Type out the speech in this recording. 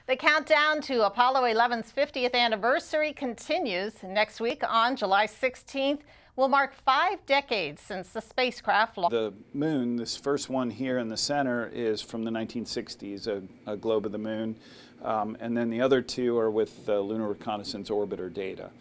The countdown to Apollo 11's 50th anniversary continues. Next week on July 16th will mark 5 decades since the spacecraft launched. The moon, this first one here in the center, is from the 1960s, a globe of the moon. And then the other two are with the Lunar Reconnaissance orbiter data.